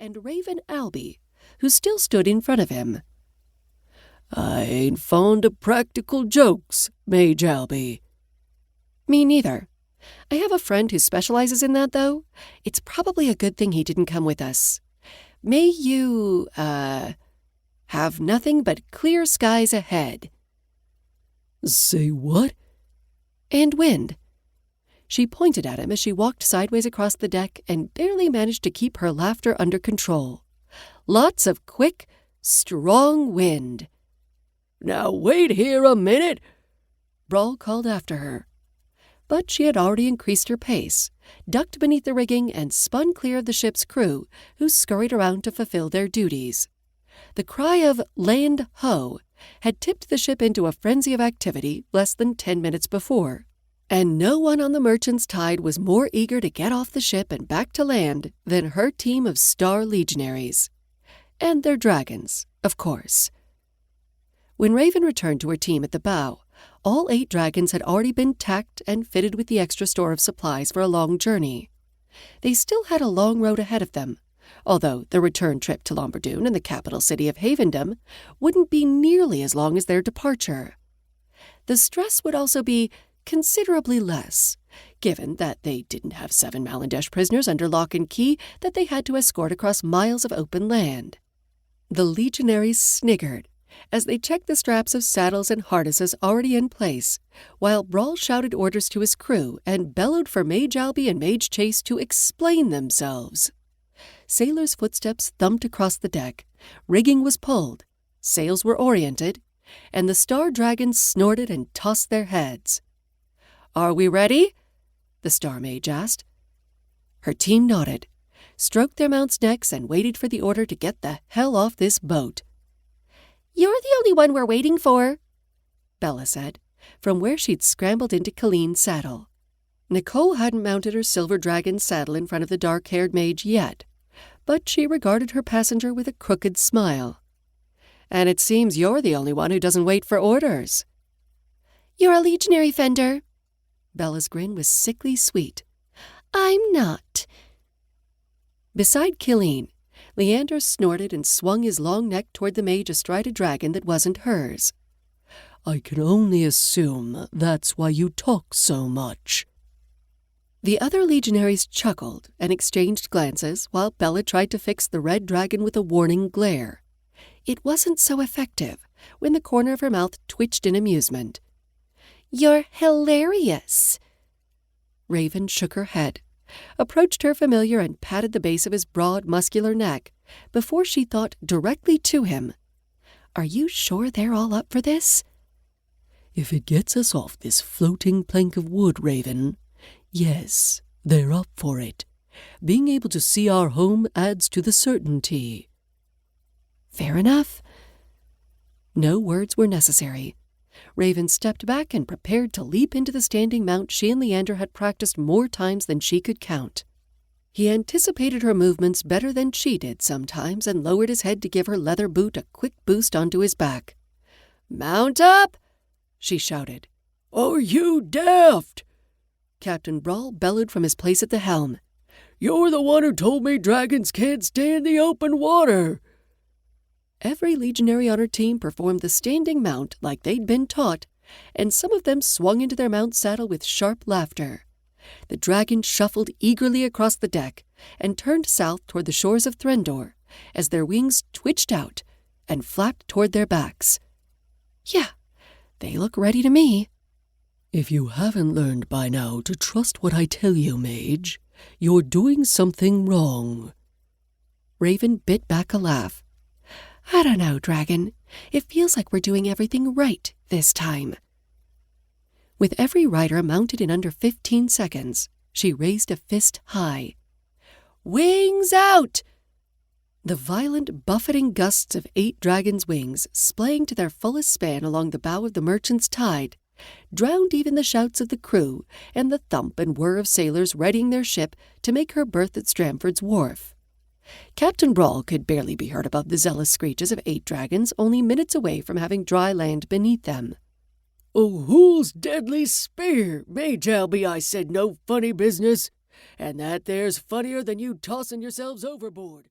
and Raven Alby, who still stood in front of him. "I ain't fond of practical jokes, Mage Alby." "Me neither. I have a friend who specializes in that, though. It's probably a good thing he didn't come with us. May you, have nothing but clear skies ahead." "Say what?" "And wind." She pointed at him as she walked sideways across the deck and barely managed to keep her laughter under control. Lots of quick, strong wind. "Now wait here a minute," Brawl called after her. But she had already increased her pace, ducked beneath the rigging, and spun clear of the ship's crew, who scurried around to fulfill their duties. The cry of "Land ho!" had tipped the ship into a frenzy of activity less than 10 minutes before, and no one on the Merchant's Tide was more eager to get off the ship and back to land than her team of Star Legionaries. And their dragons, of course. When Raven returned to her team at the bow, all 8 dragons had already been tacked and fitted with the extra store of supplies for a long journey. They still had a long road ahead of them, although the return trip to Lomberdoon and the capital city of Havendom wouldn't be nearly as long as their departure. The stress would also be considerably less, given that they didn't have 7 Malandesh prisoners under lock and key that they had to escort across miles of open land. The legionaries sniggered as they checked the straps of saddles and harnesses already in place, while Brawl shouted orders to his crew and bellowed for Mage Alby and Mage Chase to explain themselves. Sailors' footsteps thumped across the deck, rigging was pulled, sails were oriented, and the Star Dragons snorted and tossed their heads. "Are we ready?" the Star Mage asked. Her team nodded, stroked their mounts' necks, and waited for the order to get the hell off this boat. "You're the only one we're waiting for," Bella said, from where she'd scrambled into Colleen's saddle. Nicole hadn't mounted her silver dragon saddle in front of the dark-haired mage yet, but she regarded her passenger with a crooked smile. "And it seems you're the only one who doesn't wait for orders." "You're a legionary, Fender." Bella's grin was sickly sweet. "I'm not." Beside Killeen, Leander snorted and swung his long neck toward the mage astride a dragon that wasn't hers. "I can only assume that's why you talk so much." The other legionaries chuckled and exchanged glances while Bella tried to fix the red dragon with a warning glare. It wasn't so effective when the corner of her mouth twitched in amusement. "You're hilarious." Raven shook her head, approached her familiar and patted the base of his broad, muscular neck before she thought directly to him. "Are you sure they're all up for this?" "If it gets us off this floating plank of wood, Raven, yes, they're up for it. Being able to see our home adds to the certainty." "Fair enough." No words were necessary. Raven stepped back and prepared to leap into the standing mount she and Leander had practiced more times than she could count. He anticipated her movements better than she did sometimes and lowered his head to give her leather boot a quick boost onto his back. "Mount up!" she shouted. "Are you daft?" Captain Brawl bellowed from his place at the helm. "You're the one who told me dragons can't stay in the open water." Every legionary on her team performed the standing mount like they'd been taught, and some of them swung into their mount saddle with sharp laughter. The dragon shuffled eagerly across the deck and turned south toward the shores of Threndor as their wings twitched out and flapped toward their backs. "Yeah, they look ready to me." "If you haven't learned by now to trust what I tell you, Mage, you're doing something wrong." Raven bit back a laugh. "I don't know, Dragon. It feels like we're doing everything right this time." With every rider mounted in under 15 seconds, she raised a fist high. "Wings out!" The violent, buffeting gusts of 8 dragons' wings, splaying to their fullest span along the bow of the Merchant's Tide, drowned even the shouts of the crew and the thump and whir of sailors readying their ship to make her berth at Stramford's wharf. Captain Brawl could barely be heard above the zealous screeches of 8 dragons only minutes away from having dry land beneath them. "Oh, who's deadly spear? Mage Alby, I said no funny business. And that there's funnier than you tossing yourselves overboard."